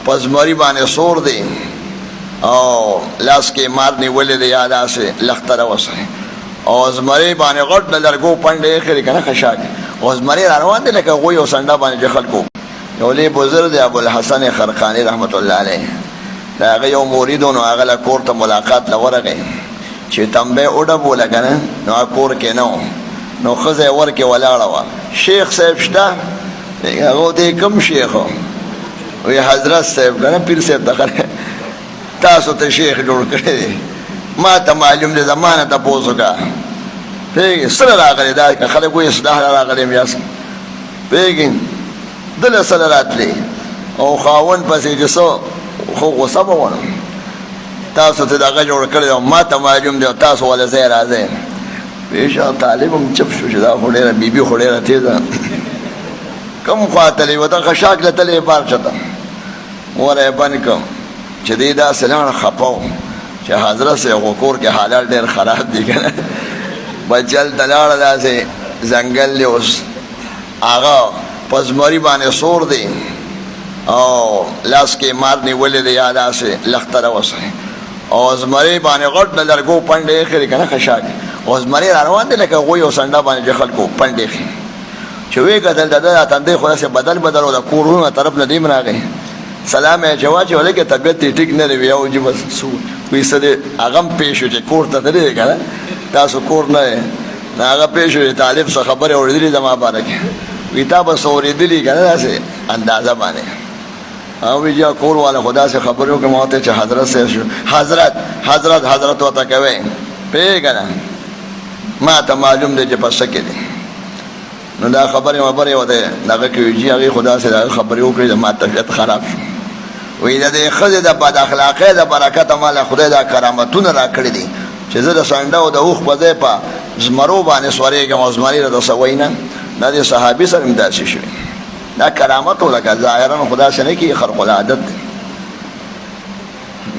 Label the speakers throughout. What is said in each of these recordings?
Speaker 1: په زمري باندې سور دی او لاس کې مار نیولې دی یا داسې لښته راوستی او زمري باندې غټ د لرګو پنډې ایښې دي که نه خشاک او زمري را روان دی لکه غوی او سنډه باندې چې خلکو یو لوی بزرګ دی ابوالحسن خرقاني رحمت الله علیه د هغه یو مرید و نو هغه له کور ته ملاقات له ورغی چې تنبی وډبوله که نه نو هغه کور کې نه و نو ښځه یې ورکې ولاړه وه شیخ صاحب شته هغه ورته کوم شیخ و وی حضرت صاحب که نه پیر صاحب ته تاسو ته شیخ جوړ کړی دی ما ته معلوم دی زما نه تپوس وکړه پوهېږې سره راغلی دا که خلک وایي اصلاح له راغلی یم یاست پوهېږې دله سره راتلی او خاوند پسې چې څه خو غوسه به ونه تاسو ته دغه جوړ کړی دی ما ته معلوم دی او تاسو ولې ځای راځئ پېښه طالب هم چپ شو چې دا خو ډېره بیبي خو ډېره تېزه کوم خوا تللی و ته خشاک له تللی بار چته وره یې بند کړم چې دی داسې لاړه خفه و چې حضرت صاحب خو کور کې حالات ډېر خراب دي که نه بچل ته لاړه داسې ځنګل دی اوس هغه په زمري باندې سور دی او لاس کې مار نیولې دی یا داسې لښته راوستی او زمري باندې غټ د لرګو پنډې ایښې دي که نه خشاک او زمري را روان دی لکه غوی او سنډه باندې چې خلکو پنډې ایښي چې ویې کتل د ده تندی خو داسې بدل و د کورونو طرف نه دیم راغی سلام یې جواب چې ولکه طبیعت یې ټیک نه دی وی او چې بس څه وایي څه دی هغه هم پېښ شو چې کور ته تللی دی که نه تاسو کور نه یې نو هغه پېښ شو چې طالب څه خبرې اورېدلي زما باره کې وایي تا به څه اورېدلي که نه داسې اندازه باندې هغه وایي جا کور والا خو داسې خبرې وکړې ما ورته چې حضرت صاحب شو حضرت ورته کوئ پوهېږې که نه ما ته معلوم دی چې په څه کې دی نو دا خبرې ورته دغه کې وایي جي هغې خو داسې دغه خبرې وکړې زما طبیعت خراب شو وایي د دې ښځې د بد اخلاقۍ د برکته ما له خدای دا کرامتونه را کړي دي چې زه د سنډه او د اوښ په ځای په زمرو باندې سورېږم او زمري راته څه وایي نه دا د صحابي سره هم داسې شوي دا کرامت و لکه ظاهرا خو داسې نه کېږي خرق العادت دی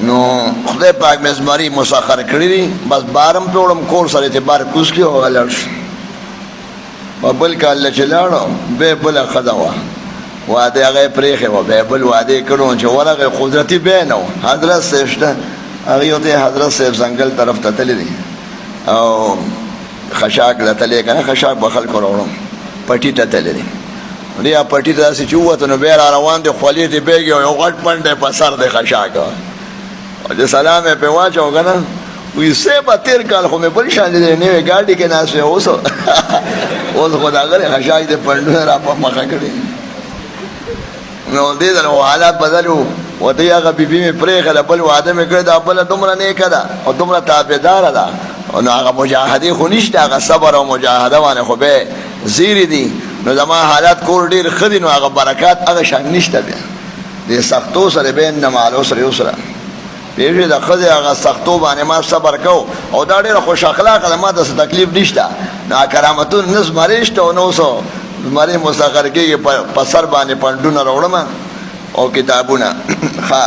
Speaker 1: نو خدای پاک مې زمري مسخر کړي دي بس بار هم پرې وړم کور سره اعتبار کوز کړي او هغه لاړ شو په بل کال چې لاړو بیا بله ښځه وه واده هغه یې پرېښې وه بیا بل واده یې کړی چې ورغی قدرتي بیا نه و حضرت صاحب شته هغې ورته حضرت صاحب ځنګل طرف ته تللی دی او خشاک له تللی که نه خشاک به خلکو راوړم پټي ته تللی دی بیا پټي ته داسې چې ووته نو بیا را روان دی خولې دې بیګي او یو غټ پنډ په سر دی خشاک او چې سلام یې پرې واچو که نه وایي صاحبه تېر کال خو مې بل شان دی نوې ګاډي کې ناست وی اوس خو د هغه خشاک دې پنډونه را په مخه کړي نو دې ځل حالات بدل و ورته هغه بیبي مې پرېښله بل واده مې کړی دا بله دومره نیکه ده او دومره تابعداره ده نو هغه مجاهدې خو نشته هغه صبر او مجاهده باندې خو بیا زیرې دي نو زما حالات کور ډېر ښه دي نو هغه برکات هغه شان نشته بیا دې سختو سره بیا ان مع العسر یسرا پېښې د ښځې هغه سختو باندې ما صبر کو او دا ډېره خوش اخلاقه ده ما ته څه تکلیف نشته نو کرامتونه نه زمري شته او نو څه زمري مسخر کېږي په سر باندې پنډونه راوړم او کتابونه ښه